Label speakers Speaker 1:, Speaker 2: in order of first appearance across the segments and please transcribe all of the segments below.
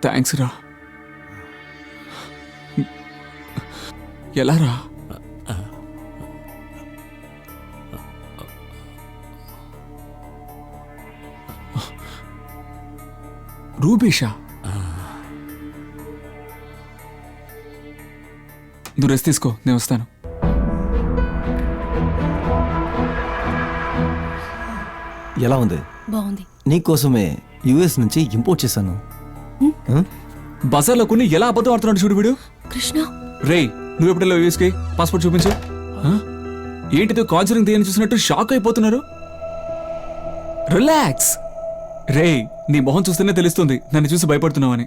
Speaker 1: Thanks రా. ఎలా రా? రూబీషా, నువ్వు రెస్ట్ తీసుకో, నేను వస్తాను.
Speaker 2: ఎలా ఉంది?
Speaker 3: బాగుంది.
Speaker 2: నీకోసమే యుఎస్ నుంచి ఇంపోర్ట్ చేశాను.
Speaker 1: బజార్లో కొన్ని ఎలా అబద్ధం ఆడుతున్నాడు చూడు వీడు.
Speaker 3: కృష్ణ,
Speaker 1: రే నువ్వు ఎప్పుడెళ్ళావు యూఎస్కి? పాస్పోర్ట్ చూపించు. ఏంటిదో కాన్సరింగ్ దేని చూసినట్టు షాక్ అయిపోతున్నారు. రిలాక్స్. రే నీ మొహం చూస్తేనే తెలుస్తుంది నన్ను చూసి భయపడుతున్నావని.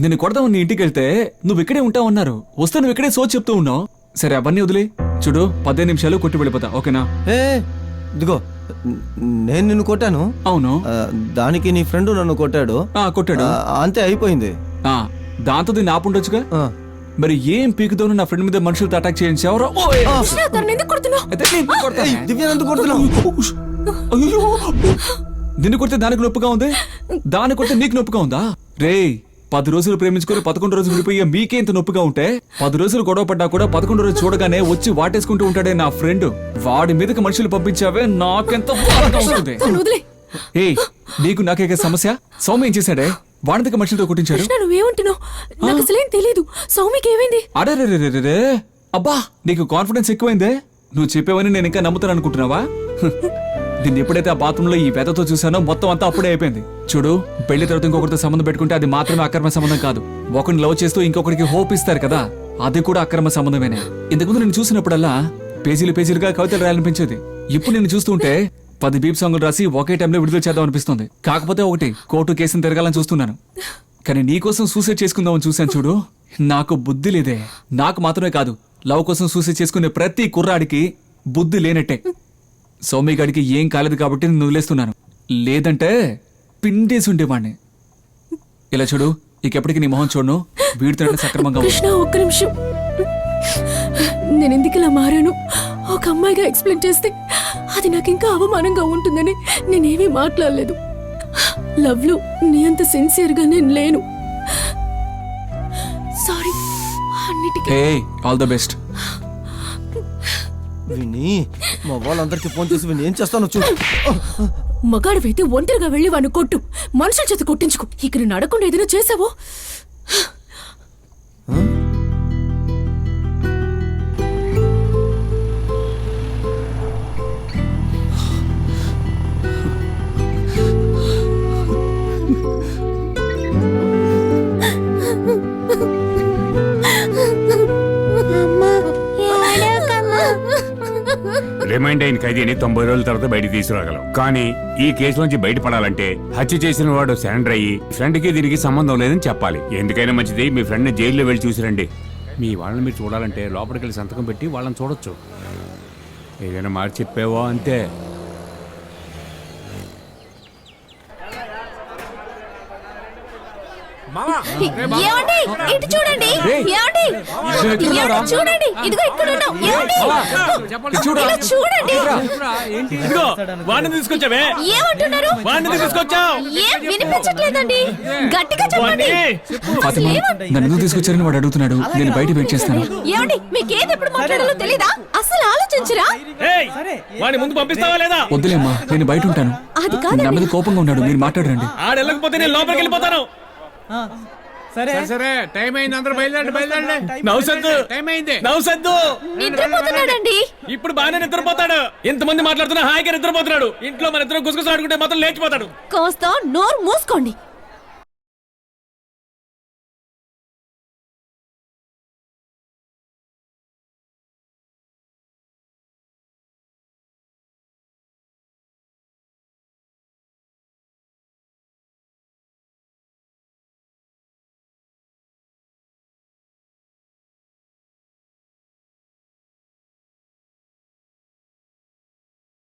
Speaker 1: నిన్ను కొడదామని నీ ఇంటికి వెళ్తే నువ్వు ఇక్కడే ఉంటావన్నారు. వస్తే నువ్వు ఇక్కడే సోచ్ చెప్తూ ఉన్నావు. సరే అవన్నీ వదిలే. చూడు 15 నిమిషాలు కొట్టి వెళ్ళిపోతా, ఓకేనా?
Speaker 2: ఇదిగో నేను నిన్ను కొట్టాను.
Speaker 1: అవును.
Speaker 2: దానికి నీ ఫ్రెండ్ నన్ను కొట్టాడు.
Speaker 1: కొట్టాడు,
Speaker 2: అంతే అయిపోయింది.
Speaker 1: దాంతో దీన్ని ఆపుండొచ్చుగా. మరి ఏం పీకుతోను నా ఫ్రెండ్ మీద మనుషులతో అటాక్ చేయించావరా? నిన్ను కొడితే దానికి నొప్పిగా ఉంది, దాన్ని కొడితే నీకు నొప్పిగా ఉందా? రే 10 రోజులు ప్రేమించుకుని 11 రోజులు విడిపోయే మీకే ఇంత నొప్పిగా ఉంటే 10 రోజులు గొడవ పడ్డా కూడా 11 రోజులు చూడగానే వచ్చి వాటేసుకుంటూ ఉంటాడే నా ఫ్రెండ్. వాడి మీదకి మనుషులు పంపించావే నాకెంత బాగుంది. ఏ నీకు నాకే సమస్య? సౌమ్య ఏం చేశాడే? వాడికి మనుషులతో కొట్టించాడు. అరే అబ్బా, నీకు కాన్ఫిడెన్స్ ఎక్కువైందే. నువ్వు చెప్పేవని నేను ఇంకా నమ్ముతాను అనుకుంటున్నావా? దీన్ని ఎప్పుడైతే ఆ బాత్రూంలో ఈ వెతతో చూసానో మొత్తం అంతా అప్పుడే అయిపోయింది. చూడు, పెళ్లి తర్వాత ఇంకొకరితో సంబంధం పెట్టుకుంటే అది మాత్రమే అక్రమ సంబంధం కాదు. ఒకరిని లవ్ చేస్తూ ఇంకొకరికి హోప్ ఇస్తారు కదా, అది కూడా అక్రమ సంబంధమేనే. ఇంతకుముందు నేను చూసినప్పుడల్లా పేజీలు పేజీలుగా కవితలు రాయాలనిపించేది. ఇప్పుడు నేను చూస్తుంటే 10 బీప్ సాంగులు రాసి ఒకే టైంలో విడుదల చేద్దాం అనిపిస్తుంది. కాకపోతే ఒకటి, కోర్టు కేసును తిరగాలని చూస్తున్నాను. కానీ నీకోసం సూసైడ్ చేసుకుందామని చూశాను చూడు, నాకు బుద్ధి లేదే. నాకు మాత్రమే కాదు, లవ్ కోసం సూసైడ్ చేసుకునే ప్రతి కుర్రాడికి బుద్ధి లేనట్టే. సౌమ్యగాడికి ఏం కాలేదు కాబట్టి నేను వదిలేస్తున్నాను, లేదంటే పిండేసి ఉండేవాడిని. ఇలా చూడు, ఇకెప్పటికి నీ మొహం చూడను. వీడితో సక్రమంగా.
Speaker 3: కృష్ణ ఒక్క నిమిషం, నేను ఎందుకు ఇలా మారాను ఒక అమ్మాయిగా ఎక్స్ప్లెయిన్ చేస్తే అది నాకు ఇంకా అవమానంగా ఉంటుందని నేనేమీ మాట్లాడలేదు. లవ్ లో నీ అంత సిన్సియర్ గా నేను లేను. సారీ. అన్నిటికీ
Speaker 1: ఆల్ ద బెస్ట్.
Speaker 2: విని మా వాళ్ళందరికీ ఫోన్ చేసి విని ఏం చేస్తానో చూడు.
Speaker 3: మగాడివైతే ఒంటరిగా వెళ్ళి వాడిని కొట్టు, మనుషుల చేత కొట్టించుకో. ఇక్కడ నేను అడగకుండా ఏదైనా చేసావో.
Speaker 4: రిమైండ్ అయిన ఖైదీని 90 రోజుల తర్వాత బయటికి తీసుకురాగలం. కానీ ఈ కేసు నుంచి బయటపడాలంటే హత్య చేసిన వాడు సరెండర్ అయ్యి ఫ్రెండ్ కి దీనికి సంబంధం లేదని చెప్పాలి. ఎందుకైనా మంచిది మీ ఫ్రెండ్ ని జైల్లో వెళ్ళి చూసిరండి. మీ వాళ్ళని మీరు చూడాలంటే లోపలికి వెళ్ళి సంతకం పెట్టి వాళ్ళని చూడొచ్చు. ఏదైనా మాట చెప్పావో అంతే.
Speaker 3: చూడండి, ఇదిగో ఇక్కడ ఉన్నాం. చూడండి,
Speaker 4: తీసుకొచ్చావే.
Speaker 3: ఏమంటున్నారు? వినిపించట్లేదండి, గట్టిగా చెప్పండి.
Speaker 1: నన్ను తీసుకొచ్చారని వాడు అడుగుతున్నాడు. నేను బయట వెయిట్ చేస్తాను.
Speaker 3: ఏమండి, మీకేది ఎప్పుడు మాట్లాడాలో తెలీదా? అసలు ఆలోచించరా?
Speaker 4: ముందు పంపిస్తావా లేదా?
Speaker 1: వద్దులేమ్మా, నేను బయట ఉంటాను.
Speaker 3: అది కాదు,
Speaker 1: నా మీద కోపంగా ఉన్నాడు. మీరు మాట్లాడరండి.
Speaker 4: ఆడెళ్ళకపోతే నేను లోపలికి వెళ్ళిపోతాను. సరే టైం అయింది, అందరూ బయలుదేరండి. నౌసద్దు టైం అయింది. నౌసద్దు
Speaker 3: నిద్రపోతున్నాడండి.
Speaker 4: ఇప్పుడు బాగానే నిద్రపోతాడు. ఎంతమంది మాట్లాడుతున్నా హాయిగా నిద్రపోతున్నాడు. ఇంట్లో మన ఇద్దరు గుసగుస ఆడుకుంటే మాత్రం లేచిపోతాడు.
Speaker 3: కాస్త నోరు మూసుకోండి.